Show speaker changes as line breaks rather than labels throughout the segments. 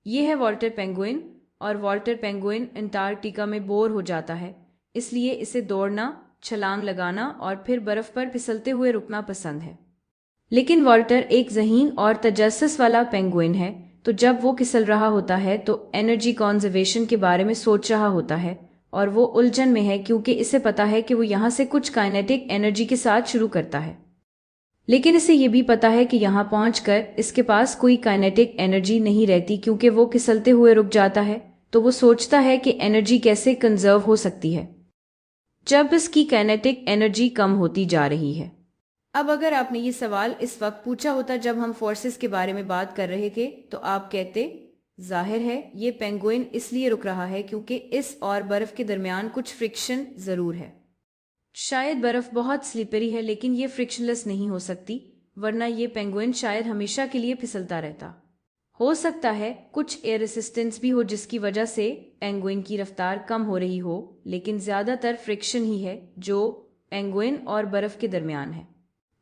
ये है Walter penguin, और वाल्टर पेंगुइन अंटार्कटिका में बोर हो जाता है, इसलिए इसे दौड़ना, छलांग लगाना और फिर बर्फ पर फिसलते हुए रुकना पसंद है। लेकिन वाल्टर एक ज़हीन और तजस्सुस वाला पेंगुइन है, तो जब वो फिसल रहा होता है तो एनर्जी कॉन्जर्वेशन के बारे में सोच रहा होता है, और वो उलझन में है क्योंकि इसे पता है कि वो यहाँ से कुछ काइनेटिक एनर्जी के साथ शुरू करता है। लेकिन इसे ये भी पता है कि यहाँ पहुंचकर इसके पास कोई काइनेटिक एनर्जी नहीं रहती क्योंकि वो फिसलते हुए रुक जाता है। तो वो सोचता है कि एनर्जी कैसे कंजर्व हो सकती है जब इसकी काइनेटिक एनर्जी कम होती जा रही है। अब अगर आपने ये सवाल इस वक्त पूछा होता जब हम फोर्सेस के बारे में बात कर रहे थे, तो आप कहते, जाहिर है ये पेंगुइन इसलिए रुक रहा है क्योंकि इस और बर्फ के दरमियान कुछ फ्रिक्शन जरूर है। शायद बर्फ बहुत स्लिपरी है लेकिन ये फ्रिक्शनलेस नहीं हो सकती, वरना ये पेंगुइन शायद हमेशा के लिए फिसलता रहता। हो सकता है कुछ एयर रेसिस्टेंस भी हो जिसकी वजह से पेंगुइन की रफ्तार कम हो रही हो, लेकिन ज्यादातर फ्रिक्शन ही है जो पेंगुइन और बर्फ के दरमियान है।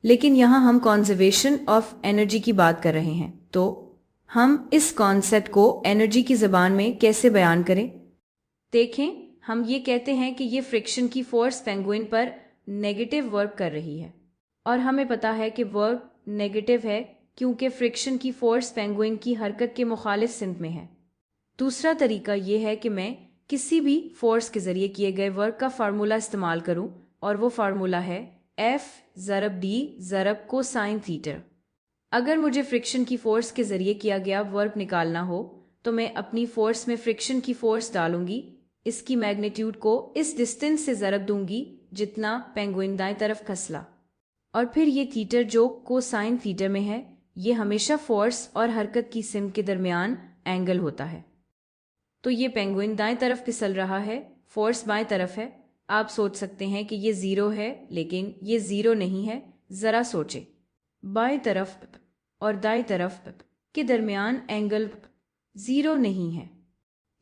लेकिन यहाँ हम कॉन्जर्वेशन ऑफ एनर्जी की बात कर रहे हैं, तो हम इस कॉन्सेप्ट को एनर्जी की ज़बान में कैसे बयान करें? देखें, हम ये कहते हैं कि ये फ्रिक्शन की फोर्स पेंगुइन पर नेगेटिव वर्क कर रही है, और हमें पता है कि वर्क नेगेटिव है क्योंकि फ्रिक्शन की फोर्स पेंगुइन की हरकत के मुखालिफ सिमत में है। दूसरा तरीका ये है कि मैं किसी भी फोर्स के ज़रिए किए गए वर्क का फार्मूला इस्तेमाल करूं, और वो फार्मूला है F ज़रब D ज़रब कोसाइन थीटा। अगर मुझे फ्रिक्शन की फोर्स के ज़रिए किया गया वर्क निकालना हो तो मैं अपनी फोर्स में फ्रिक्शन की फोर्स डालूंगी, इसकी मैग्नीट्यूड को इस डिस्टेंस से ज़रब दूंगी जितना पेंगुइन दाएं तरफ खसला, और फिर ये थीटर जो कोसाइन थीटर में है, ये हमेशा फोर्स और हरकत की सिम के दरमियान एंगल होता है। तो ये पेंगुइन दाएं तरफ फिसल रहा है, फोर्स बाएं तरफ है। आप सोच सकते हैं कि ये ज़ीरो है, लेकिन ये ज़ीरो नहीं है। ज़रा सोचें, बाएं तरफ और दाएं तरफ के दरमियान एंगल ज़ीरो नहीं है,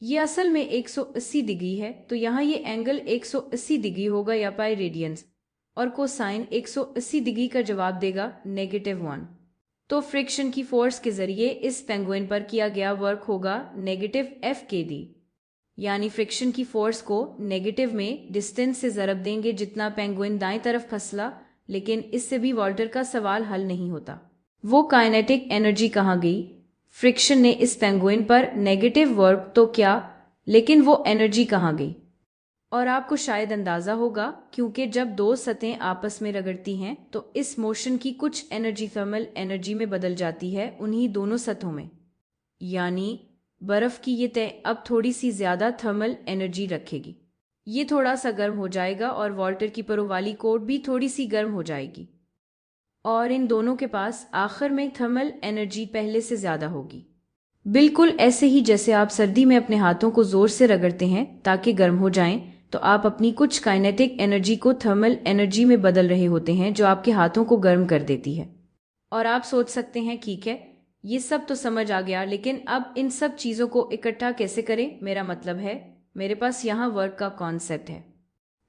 ये असल में 180 डिग्री है। तो यहाँ ये एंगल 180 डिग्री होगा या पाई रेडियंस, और कोसाइन 180 डिग्री का जवाब देगा -1। तो फ्रिक्शन की फोर्स के जरिए इस पेंगुइन पर किया गया वर्क होगा -F(kd), यानी फ्रिक्शन की फोर्स को नेगेटिव में डिस्टेंस से ज़रब देंगे जितना पेंगुइन दाएं तरफ खसला। लेकिन इससे भी वाल्टर का सवाल हल नहीं होता। वो काइनेटिक एनर्जी कहाँ गई? फ्रिक्शन ने इस पेंगुइन पर नेगेटिव वर्क तो क्या, लेकिन वो एनर्जी कहाँ गई? और आपको शायद अंदाज़ा होगा क्योंकि जब दो सतहें आपस में रगड़ती हैं तो इस मोशन की कुछ एनर्जी थर्मल एनर्जी में बदल जाती है उन्हीं दोनों सतहों में। यानी बर्फ़ की ये तय अब थोड़ी सी ज़्यादा थर्मल एनर्जी रखेगी, ये थोड़ा सा गर्म हो जाएगा, और वाल्टर की परों वाली कोट भी थोड़ी सी गर्म हो जाएगी, और इन दोनों के पास आखिर में थर्मल एनर्जी पहले से ज़्यादा होगी। बिल्कुल ऐसे ही जैसे आप सर्दी में अपने हाथों को ज़ोर से रगड़ते हैं ताकि गर्म हो जाएं, तो आप अपनी कुछ काइनेटिक एनर्जी को थर्मल एनर्जी में बदल रहे होते हैं जो आपके हाथों को गर्म कर देती है। और आप सोच सकते हैं, ठीक है, ये सब तो समझ आ गया, लेकिन अब इन सब चीज़ों को इकट्ठा कैसे करें? मेरा मतलब है, मेरे पास यहाँ वर्क का कॉन्सेप्ट है,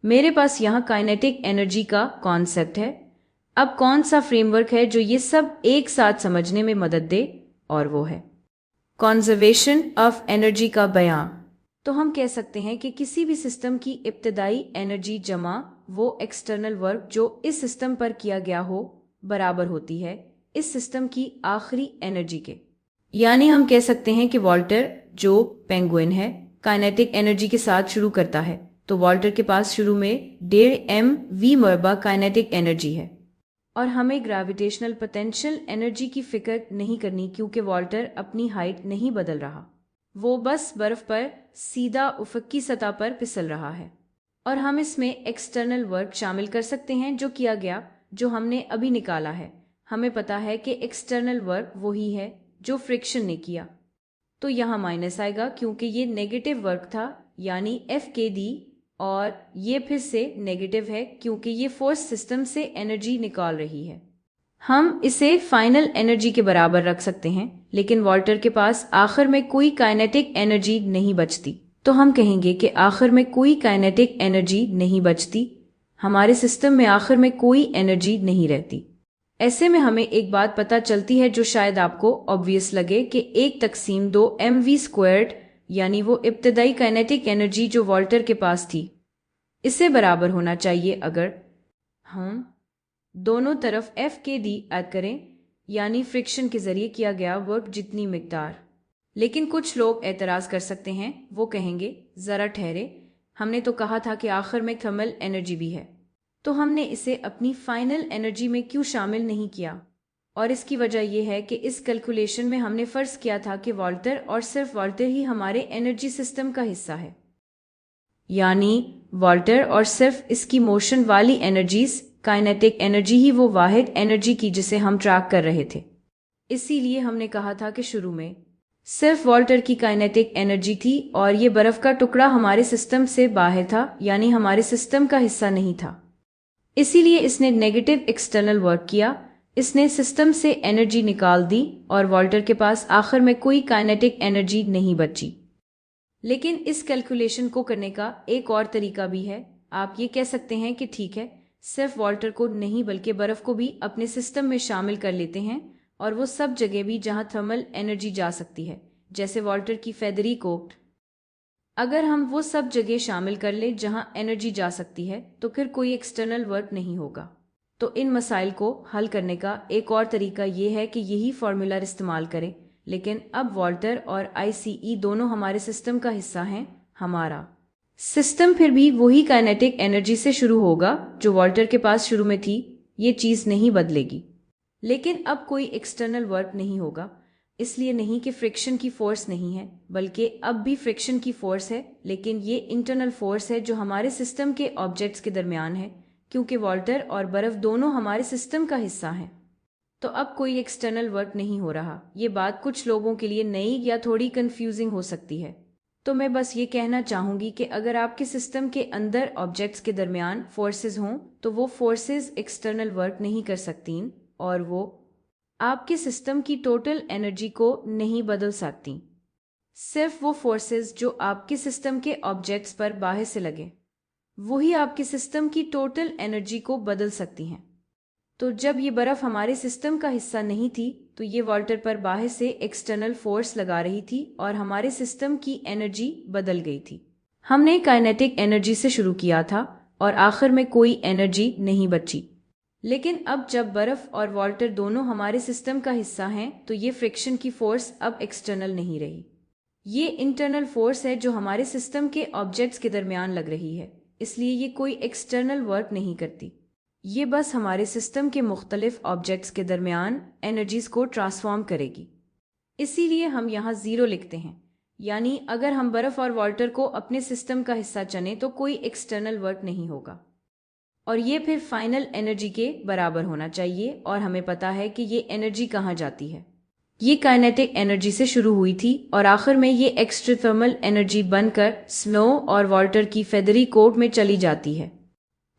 मेरे पास यहाँ काइनेटिक एनर्जी का कॉन्सेप्ट है। अब कौन सा फ्रेमवर्क है जो ये सब एक साथ समझने में मदद दे? और वो है कॉन्जर्वेशन ऑफ एनर्जी का बयान। तो हम कह सकते हैं कि किसी भी सिस्टम की इब्तदाई एनर्जी जमा वो एक्सटर्नल वर्क जो इस सिस्टम पर किया गया हो बराबर होती है इस सिस्टम की आखिरी एनर्जी के। यानी हम कह सकते हैं कि वाल्टर जो पेंगुइन है काइनेटिक एनर्जी के साथ शुरू करता है, तो वाल्टर के पास शुरू में 1.5 mv काइनेटिक एनर्जी है, और हमें ग्रेविटेशनल पोटेंशियल एनर्जी की फिक्र नहीं करनी क्योंकि वाल्टर अपनी हाइट नहीं बदल रहा, वो बस बर्फ पर सीधा उफ़क़ की सतह पर फिसल रहा है। और हम इसमें एक्सटर्नल वर्क शामिल कर सकते हैं जो किया गया, जो हमने अभी निकाला है। हमें पता है कि एक्सटर्नल वर्क वही है जो फ्रिक्शन ने किया, तो यहाँ माइनस आएगा क्योंकि ये नेगेटिव वर्क था, यानी F(kd), और ये फिर से नेगेटिव है क्योंकि ये फोर्स सिस्टम से एनर्जी निकाल रही है। हम इसे फाइनल एनर्जी के बराबर रख सकते हैं, लेकिन वाल्टर के पास आखिर में कोई काइनेटिक एनर्जी नहीं बचती, तो हम कहेंगे कि आखिर में कोई काइनेटिक एनर्जी नहीं बचती, हमारे सिस्टम में आखिर में कोई एनर्जी नहीं रहती। ऐसे में हमें एक बात पता चलती है जो शायद आपको ऑब्वियस लगे कि 1/2 mv², यानी वो इब्तदाई काइनेटिक एनर्जी जो वॉल्टर के पास थी, इससे बराबर होना चाहिए अगर हम दोनों तरफ F के डी ऐड करें, यानी फ्रिक्शन के जरिए किया गया वर्क जितनी मिकदार। लेकिन कुछ लोग एतराज़ कर सकते हैं, वो कहेंगे ज़रा ठहरे, हमने तो कहा था कि आखिर में थर्मल एनर्जी भी है, तो हमने इसे अपनी फाइनल एनर्जी में क्यों शामिल नहीं किया। और इसकी वजह यह है कि इस कैलकुलेशन में हमने फ़र्ज़ किया था कि वॉल्टर और सिर्फ वॉल्टर ही हमारे एनर्जी सिस्टम का हिस्सा है, यानी वॉल्टर और सिर्फ इसकी मोशन वाली एनर्जीज, काइनेटिक एनर्जी ही वो वाहिद एनर्जी की जिसे हम ट्रैक कर रहे थे। इसीलिए हमने कहा था कि शुरू में सिर्फ वॉल्टर की काइनेटिक एनर्जी थी और ये बर्फ का टुकड़ा हमारे सिस्टम से बाहर था, यानी हमारे सिस्टम का हिस्सा नहीं था। इसीलिए इसने नेगेटिव एक्सटर्नल वर्क किया, इसने सिस्टम से एनर्जी निकाल दी और वॉल्टर के पास आखिर में कोई काइनेटिक एनर्जी नहीं बची। लेकिन इस कैलकुलेशन को करने का एक और तरीका भी है। आप ये कह सकते हैं कि ठीक है, सिर्फ वॉल्टर को नहीं बल्कि बर्फ को भी अपने सिस्टम में शामिल कर लेते हैं, और वो सब जगह भी जहां थर्मल एनर्जी जा सकती है, जैसे वॉल्टर की फेदरी कोट। अगर हम वो सब जगह शामिल कर ले जहां एनर्जी जा सकती है, तो फिर कोई एक्सटर्नल वर्क नहीं होगा। तो इन मसाइल को हल करने का एक और तरीका ये है कि यही फॉर्मूला इस्तेमाल करें, लेकिन अब वॉल्टर और आईसीई दोनों हमारे सिस्टम का हिस्सा हैं। हमारा सिस्टम फिर भी वही काइनेटिक एनर्जी से शुरू होगा जो वॉल्टर के पास शुरू में थी, ये चीज़ नहीं बदलेगी। लेकिन अब कोई एक्सटर्नल वर्क नहीं होगा, इसलिए नहीं कि फ्रिक्शन की फोर्स नहीं है, बल्कि अब भी फ्रिक्शन की फोर्स है, लेकिन ये इंटरनल फोर्स है जो हमारे सिस्टम के ऑब्जेक्ट्स के दरमियान है, क्योंकि वॉल्टर और बर्फ दोनों हमारे सिस्टम का हिस्सा हैं। तो अब कोई एक्सटर्नल वर्क नहीं हो रहा। ये बात कुछ लोगों के लिए नई या थोड़ी कंफ्यूजिंग हो सकती है, तो मैं बस ये कहना चाहूँगी कि अगर आपके सिस्टम के अंदर ऑब्जेक्ट्स के दरमियान फोर्सेस हों, तो वो फोर्सेस एक्सटर्नल वर्क नहीं कर सकती और वो आपके सिस्टम की टोटल एनर्जी को नहीं बदल सकती। सिर्फ वो फोर्सेस जो आपके सिस्टम के ऑब्जेक्ट्स पर बाहर से लगे, वही आपके सिस्टम की टोटल एनर्जी को बदल सकती हैं। तो जब ये बर्फ हमारे सिस्टम का हिस्सा नहीं थी, तो ये वॉल्टर पर बाहर से एक्सटर्नल फोर्स लगा रही थी और हमारे सिस्टम की एनर्जी बदल गई थी। हमने काइनेटिक एनर्जी से शुरू किया था और आखिर में कोई एनर्जी नहीं बची। लेकिन अब जब बर्फ और वॉल्टर दोनों हमारे सिस्टम का हिस्सा हैं, तो ये फ्रिक्शन की फोर्स अब एक्सटर्नल नहीं रही, ये इंटरनल फोर्स है जो हमारे सिस्टम के ऑब्जेक्ट्स के दरमियान लग रही है। इसलिए ये कोई एक्सटर्नल वर्क नहीं करती, ये बस हमारे सिस्टम के मुख्तलिफ ऑब्जेक्ट्स के दरमियान एनर्जीज को ट्रांसफॉर्म करेगी। इसीलिए हम यहाँ ज़ीरो लिखते हैं, यानी अगर हम बर्फ और वॉल्टर को अपने सिस्टम का हिस्सा चुनें तो कोई एक्सटर्नल वर्क नहीं होगा, और ये फिर फाइनल एनर्जी के बराबर होना चाहिए। और हमें पता है कि ये एनर्जी कहाँ जाती है, ये काइनेटिक एनर्जी से शुरू हुई थी और आखिर में ये एक्स्ट्रा थर्मल एनर्जी बनकर स्नो और वॉल्टर की फेदरी कोट में चली जाती है।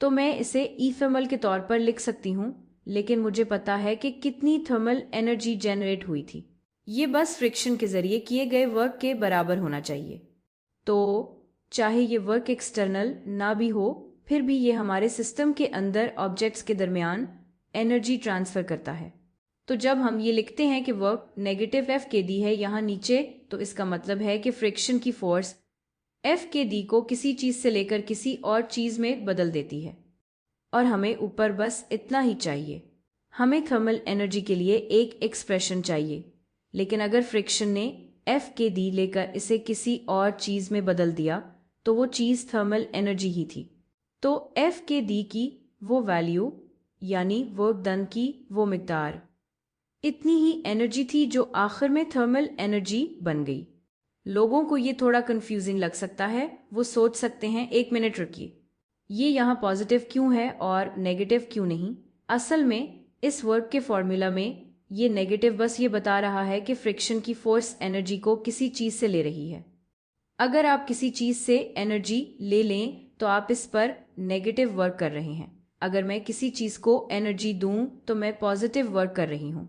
तो मैं इसे ई थर्मल के तौर पर लिख सकती हूँ, लेकिन मुझे पता है कि कितनी थर्मल एनर्जी जनरेट हुई थी। ये बस फ्रिक्शन के जरिए किए गए वर्क के बराबर होना चाहिए। तो चाहे ये वर्क एक्सटर्नल ना भी हो, फिर भी ये हमारे सिस्टम के अंदर ऑब्जेक्ट्स के दरमियान एनर्जी ट्रांसफ़र करता है। तो जब हम ये लिखते हैं कि वर्क नेगेटिव एफ के डी है यहाँ नीचे, तो इसका मतलब है कि फ्रिक्शन की फोर्स एफ के डी को किसी चीज़ से लेकर किसी और चीज़ में बदल देती है। और हमें ऊपर बस इतना ही चाहिए, हमें थर्मल एनर्जी के लिए एक एक्सप्रेशन चाहिए। लेकिन अगर फ्रिक्शन ने एफ के डी लेकर इसे किसी और चीज़ में बदल दिया, तो वो चीज़ थर्मल एनर्जी ही थी। तो एफ के डी की वो वैल्यू, यानी वर्क डन की वो मिकदार, इतनी ही एनर्जी थी जो आखिर में थर्मल एनर्जी बन गई। लोगों को ये थोड़ा कंफ्यूजिंग लग सकता है, वो सोच सकते हैं एक मिनट रुकिए, ये यहाँ पॉजिटिव क्यों है और नेगेटिव क्यों नहीं। असल में इस वर्क के फॉर्मूला में ये नेगेटिव बस ये बता रहा है कि फ्रिक्शन की फोर्स एनर्जी को किसी चीज़ से ले रही है। अगर आप किसी चीज़ से एनर्जी ले लें तो आप इस पर नेगेटिव वर्क कर रहे हैं। अगर मैं किसी चीज़ को एनर्जी दूं तो मैं पॉजिटिव वर्क कर रही हूँ।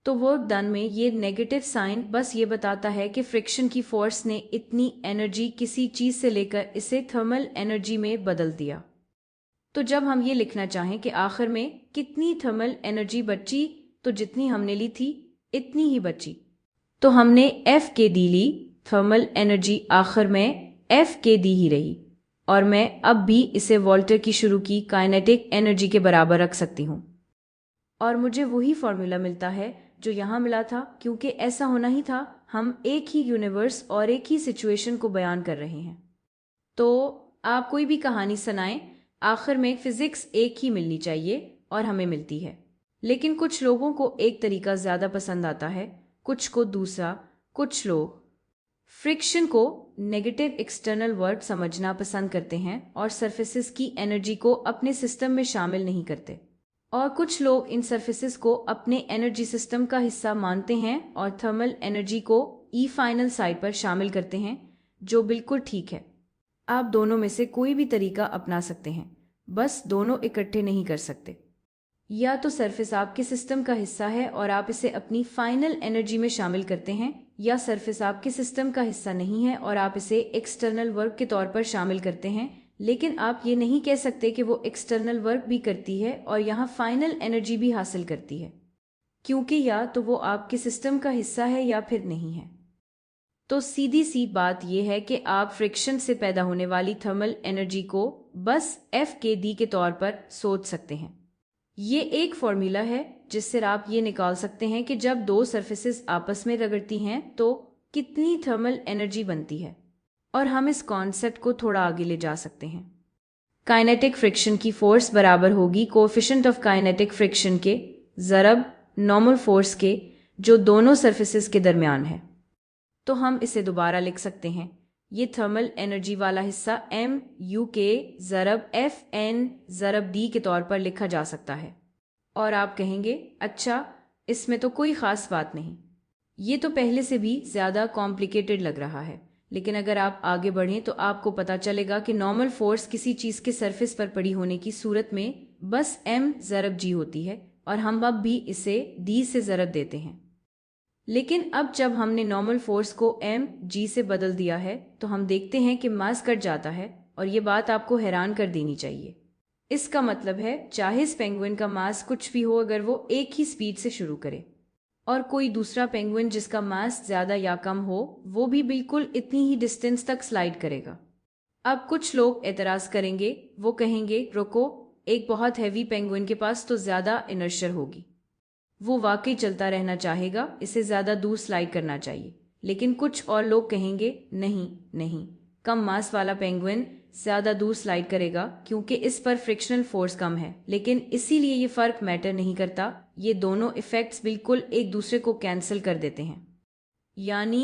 तो वर्क डन में ये नेगेटिव साइन बस ये बताता है कि फ्रिक्शन की फोर्स ने इतनी एनर्जी किसी चीज़ से लेकर इसे थर्मल एनर्जी में बदल दिया। तो जब हम ये लिखना चाहें कि आखिर में कितनी थर्मल एनर्जी बची, तो जितनी हमने ली थी इतनी ही बची। तो हमने एफ के दी ली, थर्मल एनर्जी आखिर में एफ के दी ही रही, और मैं अब भी इसे वॉल्टर की शुरू की काइनेटिक एनर्जी के बराबर रख सकती हूँ, और मुझे वही फॉर्मूला मिलता है जो यहाँ मिला था, क्योंकि ऐसा होना ही था। हम एक ही यूनिवर्स और एक ही सिचुएशन को बयान कर रहे हैं। तो आप कोई भी कहानी सुनाएं, आखिर में फिजिक्स एक ही मिलनी चाहिए, और हमें मिलती है। लेकिन कुछ लोगों को एक तरीका ज़्यादा पसंद आता है, कुछ को दूसरा। कुछ लोग फ्रिक्शन को नेगेटिव एक्सटर्नल वर्ड समझना पसंद करते हैं और सरफेसेस की एनर्जी को अपने सिस्टम में शामिल नहीं करते, और कुछ लोग इन सरफेसेस को अपने एनर्जी सिस्टम का हिस्सा मानते हैं और थर्मल एनर्जी को ई फाइनल साइड पर शामिल करते हैं, जो बिल्कुल ठीक है। आप दोनों में से कोई भी तरीका अपना सकते हैं, बस दोनों इकट्ठे नहीं कर सकते। या तो सरफेस आपके सिस्टम का हिस्सा है और आप इसे अपनी फाइनल एनर्जी में शामिल करते हैं, या सरफेस आपके सिस्टम का हिस्सा नहीं है और आप इसे एक्सटर्नल वर्क के तौर पर शामिल करते हैं, लेकिन आप ये नहीं कह सकते कि वो एक्सटर्नल वर्क भी करती है और यहाँ फाइनल एनर्जी भी हासिल करती है, क्योंकि या तो वो आपके सिस्टम का हिस्सा है या फिर नहीं है। तो सीधी सी बात यह है कि आप फ्रिक्शन से पैदा होने वाली थर्मल एनर्जी को बस एफ के डी के तौर पर सोच सकते हैं। ये एक फॉर्मूला है जिससे आप ये निकाल सकते हैं कि जब दो सरफेसेस आपस में रगड़ती हैं तो कितनी थर्मल एनर्जी बनती है, और हम इस कॉन्सेप्ट को थोड़ा आगे ले जा सकते हैं। काइनेटिक फ्रिक्शन की फोर्स बराबर होगी कोएफिशिएंट ऑफ काइनेटिक फ्रिक्शन के ज़रब नॉर्मल फोर्स के, जो दोनों सरफेसेस के दरमियान है। तो हम इसे दोबारा लिख सकते हैं। ये थर्मल एनर्जी वाला हिस्सा m u के ज़रब f n ज़रब d के तौर पर लिखा जा सकता है। और आप कहेंगे, अच्छा, इसमें तो कोई ख़ास बात नहीं, ये तो पहले से भी ज़्यादा कॉम्प्लिकेटेड लग रहा है। लेकिन अगर आप आगे बढ़ें तो आपको पता चलेगा कि नॉर्मल फोर्स किसी चीज़ के सरफेस पर पड़ी होने की सूरत में बस m ज़रब g होती है, और हम अब भी इसे d से ज़रब देते हैं। लेकिन अब जब हमने नॉर्मल फोर्स को एम जी से बदल दिया है तो हम देखते हैं कि मास कट जाता है, और ये बात आपको हैरान कर देनी चाहिए। इसका मतलब है चाहे इस पेंगुइन का मास कुछ भी हो, अगर वो एक ही स्पीड से शुरू करे और कोई दूसरा पेंगुइन जिसका मास ज़्यादा या कम हो, वो भी बिल्कुल इतनी ही डिस्टेंस तक स्लाइड करेगा। अब कुछ लोग एतराज़ करेंगे, वो कहेंगे, रुको, एक बहुत हैवी पेंगुइन के पास तो ज़्यादा इनर्शिया होगी, वो वाकई चलता रहना चाहेगा, इसे ज़्यादा दूर स्लाइड करना चाहिए। लेकिन कुछ और लोग कहेंगे, नहीं नहीं, कम मास वाला पेंगुइन ज़्यादा दूर स्लाइड करेगा क्योंकि इस पर फ्रिक्शनल फोर्स कम है। लेकिन इसीलिए ये फ़र्क मैटर नहीं करता, ये दोनों इफ़ेक्ट्स बिल्कुल एक दूसरे को कैंसिल कर देते हैं। यानी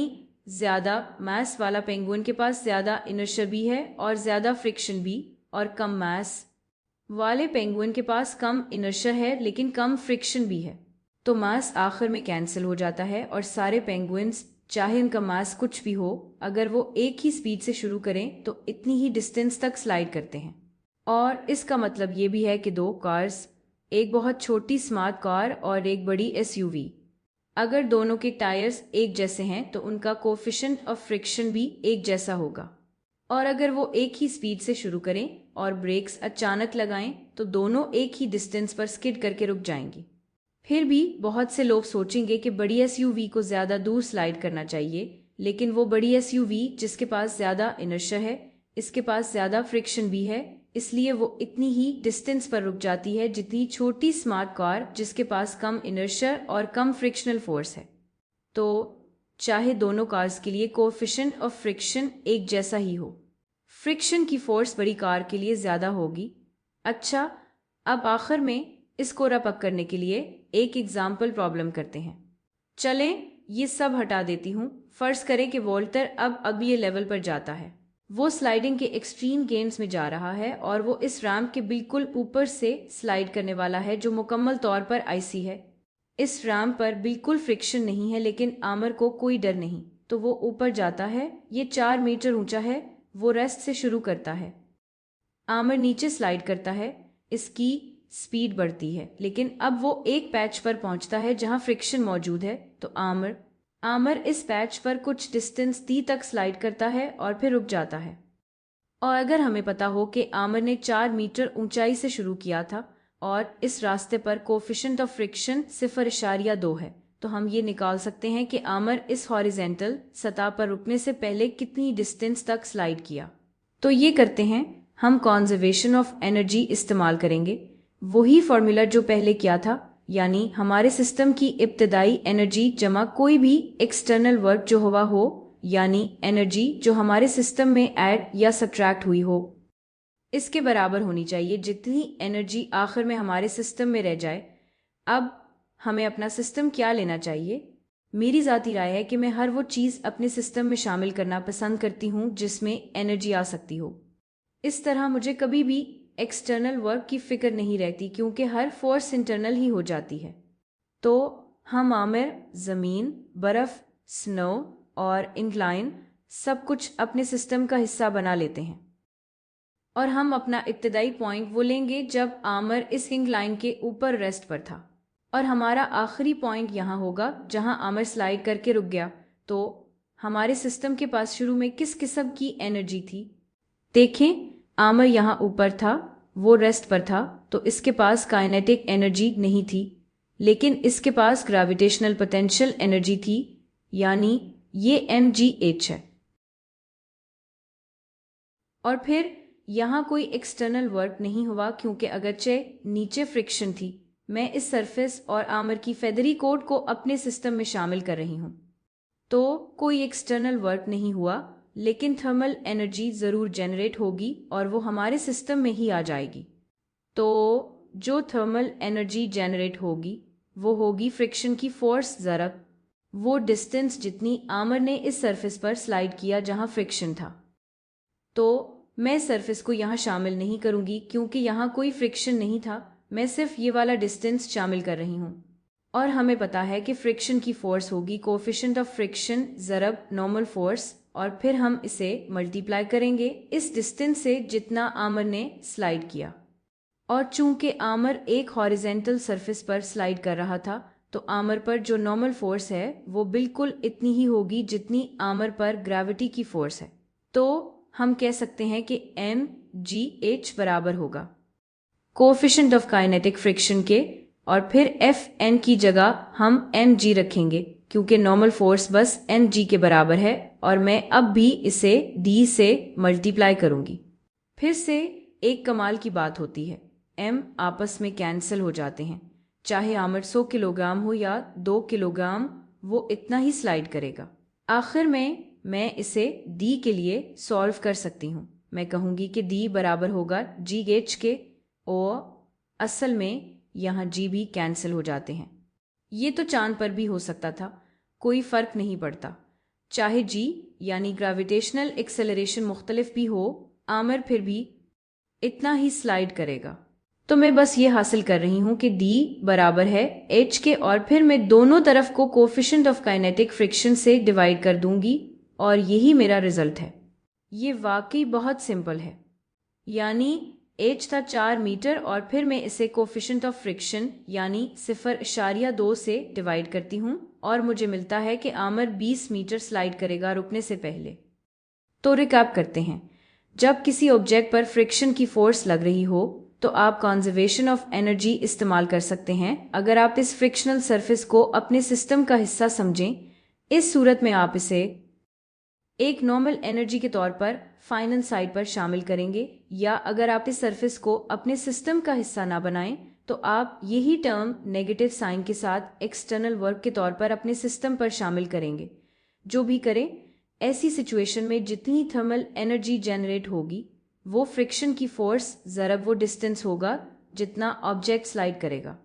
ज़्यादा मास वाला पेंगुइन के पास ज़्यादा इनर्शिया भी है और ज़्यादा फ्रिक्शन भी, और कम मास वाले पेंगुइन के पास कम इनर्शिया है लेकिन कम फ्रिक्शन भी है। तो मास आखिर में कैंसिल हो जाता है और सारे पेंगुइन्स, चाहे उनका मास कुछ भी हो, अगर वो एक ही स्पीड से शुरू करें तो इतनी ही डिस्टेंस तक स्लाइड करते हैं। और इसका मतलब ये भी है कि दो कार्स, एक बहुत छोटी स्मार्ट कार और एक बड़ी एसयूवी, अगर दोनों के टायर्स एक जैसे हैं तो उनका कोएफिशिएंट ऑफ फ्रिक्शन भी एक जैसा होगा। और अगर वो एक ही स्पीड से शुरू करें और ब्रेक्स अचानक लगाएं तो दोनों एक ही डिस्टेंस पर स्किड करके रुक जाएंगी। फिर भी बहुत से लोग सोचेंगे कि बड़ी एसयूवी को ज़्यादा दूर स्लाइड करना चाहिए, लेकिन वो बड़ी एसयूवी जिसके पास ज़्यादा इनर्शिया है, इसके पास ज़्यादा फ्रिक्शन भी है, इसलिए वो इतनी ही डिस्टेंस पर रुक जाती है जितनी छोटी स्मार्ट कार जिसके पास कम इनर्शिया और कम फ्रिक्शनल फोर्स है। तो चाहे दोनों कार्स के लिए कोएफिशिएंट ऑफ फ्रिक्शन एक जैसा ही हो, फ्रिक्शन की फोर्स बड़ी कार के लिए ज़्यादा होगी। अच्छा, अब आखिर में इसको रपक करने के लिए एक एग्जाम्पल प्रॉब्लम करते हैं। चलें, ये सब हटा देती हूँ। फर्ज करें कि वोल्टर अब अगले लेवल पर जाता है। वो स्लाइडिंग के एक्सट्रीम गेम्स में जा रहा है और वो इस रैंप के बिल्कुल ऊपर से स्लाइड करने वाला है, जो मुकम्मल तौर पर आइसी है। इस रैंप पर बिल्कुल फ्रिक्शन नहीं है, लेकिन आमर को कोई डर नहीं, तो वो ऊपर जाता है। ये 4 मीटर ऊंचा है। वो रेस्ट से शुरू करता है। आमर नीचे स्लाइड करता है। इसकी स्पीड बढ़ती है, लेकिन अब वो एक पैच पर पहुंचता है जहां फ्रिक्शन मौजूद है। तो आमर इस पैच पर कुछ डिस्टेंस डी तक स्लाइड करता है और फिर रुक जाता है। और अगर हमें पता हो कि आमर ने 4 मीटर ऊंचाई से शुरू किया था और इस रास्ते पर कोफिशिएंट ऑफ फ्रिक्शन 0.2 है, तो हम ये निकाल सकते हैं कि आमर इस हॉरिजेंटल सतह पर रुकने से पहले कितनी डिस्टेंस तक स्लाइड किया। तो ये करते हैं, हम कंजर्वेशन ऑफ एनर्जी इस्तेमाल करेंगे, वही फॉर्मूला जो पहले किया था, यानी हमारे सिस्टम की इब्तदाई एनर्जी जमा कोई भी एक्सटर्नल वर्क जो हुआ हो, यानी एनर्जी जो हमारे सिस्टम में ऐड या सब्ट्रैक्ट हुई हो, इसके बराबर होनी चाहिए जितनी एनर्जी आखिर में हमारे सिस्टम में रह जाए। अब हमें अपना सिस्टम क्या लेना चाहिए? मेरी ज़ाती राय है कि मैं हर वो चीज़ अपने सिस्टम में शामिल करना पसंद करती हूँ जिसमें एनर्जी आ सकती हो। इस तरह मुझे कभी भी एक्सटर्नल वर्क की फिक्र नहीं रहती क्योंकि हर फोर्स इंटरनल ही हो जाती है। तो हम आमिर, ज़मीन, बर्फ़, स्नो और इंक्लाइन सब कुछ अपने सिस्टम का हिस्सा बना लेते हैं और हम अपना इब्तदाई पॉइंट वो लेंगे जब आमर इस इंक्लाइन के ऊपर रेस्ट पर था, और हमारा आखिरी पॉइंट यहाँ होगा जहाँ आमर स्लाइड करके रुक गया। तो हमारे सिस्टम के पास शुरू में किस किस्म की एनर्जी थी? देखें, आमर यहाँ ऊपर था, वो रेस्ट पर था, तो इसके पास काइनेटिक एनर्जी नहीं थी, लेकिन इसके पास ग्रेविटेशनल पोटेंशियल एनर्जी थी, यानी ये mgh है। और फिर यहाँ कोई एक्सटर्नल वर्क नहीं हुआ क्योंकि अगरचे नीचे फ्रिक्शन थी, मैं इस सरफेस और आमर की फेदरी कोट को अपने सिस्टम में शामिल कर रही हूँ, तो कोई एक्सटर्नल वर्क नहीं हुआ, लेकिन थर्मल एनर्जी ज़रूर जनरेट होगी और वो हमारे सिस्टम में ही आ जाएगी। तो जो थर्मल एनर्जी जनरेट होगी वो होगी फ्रिक्शन की फोर्स ज़रब वो डिस्टेंस जितनी आमर ने इस सरफेस पर स्लाइड किया जहाँ फ्रिक्शन था। तो मैं सरफेस को यहाँ शामिल नहीं करूँगी क्योंकि यहाँ कोई फ्रिक्शन नहीं था, मैं सिर्फ ये वाला डिस्टेंस शामिल कर रही हूँ। और हमें पता है कि फ्रिक्शन की फोर्स होगी कोफिशिएंट ऑफ फ्रिक्शन ज़रब नॉर्मल फोर्स, और फिर हम इसे मल्टीप्लाई करेंगे इस डिस्टेंस से जितना आमर ने स्लाइड किया। और चूंकि आमर एक हॉरिजेंटल सरफेस पर स्लाइड कर रहा था, तो आमर पर जो नॉर्मल फोर्स है वो बिल्कुल इतनी ही होगी जितनी आमर पर ग्रेविटी की फोर्स है। तो हम कह सकते हैं कि mgh बराबर होगा कोफिशिएंट ऑफ काइनेटिक फ्रिक्शन के, और फिर Fn की जगह हम mg रखेंगे क्योंकि नॉर्मल फोर्स बस mg के बराबर है, और मैं अब भी इसे d से मल्टीप्लाई करूंगी। फिर से एक कमाल की बात होती है, m आपस में कैंसिल हो जाते हैं, चाहे आमर 100 किलोग्राम हो या 2 किलोग्राम, वो इतना ही स्लाइड करेगा। आखिर में मैं इसे d के लिए सॉल्व कर सकती हूँ। मैं कहूँगी कि d बराबर होगा gh के, और असल में यहाँ g भी कैंसिल हो जाते हैं। ये तो चांद पर भी हो सकता था, कोई फ़र्क नहीं पड़ता, चाहे g यानी ग्रेविटेशनल एक्सेलरेशन मुख्तलिफ भी हो, आमर फिर भी इतना ही स्लाइड करेगा। तो मैं बस ये हासिल कर रही हूँ कि d बराबर है h के, और फिर मैं दोनों तरफ को कोफिशिएंट ऑफ काइनेटिक फ्रिक्शन से डिवाइड कर दूंगी और यही मेरा रिजल्ट है। ये वाकई बहुत सिंपल है, यानी h था 4 मीटर और फिर मैं इसे कोफिशिएंट ऑफ फ्रिक्शन यानी 0.2 से डिवाइड करती हूँ और मुझे मिलता है कि आमर 20 मीटर स्लाइड करेगा रुकने से पहले। तो रिकैप करते हैं, जब किसी ऑब्जेक्ट पर फ्रिक्शन की फोर्स लग रही हो तो आप कंजर्वेशन ऑफ एनर्जी इस्तेमाल कर सकते हैं अगर आप इस फ्रिक्शनल सरफेस को अपने सिस्टम का हिस्सा समझें। इस सूरत में आप इसे एक नॉर्मल एनर्जी के तौर पर फाइनल साइड पर शामिल करेंगे, या अगर आप इस सरफेस को अपने सिस्टम का हिस्सा ना बनाएं तो आप यही टर्म नेगेटिव साइन के साथ एक्सटर्नल वर्क के तौर पर अपने सिस्टम पर शामिल करेंगे। जो भी करें, ऐसी सिचुएशन में जितनी थर्मल एनर्जी जनरेट होगी वो फ्रिक्शन की फोर्स ज़रब वो डिस्टेंस होगा जितना ऑब्जेक्ट स्लाइड करेगा।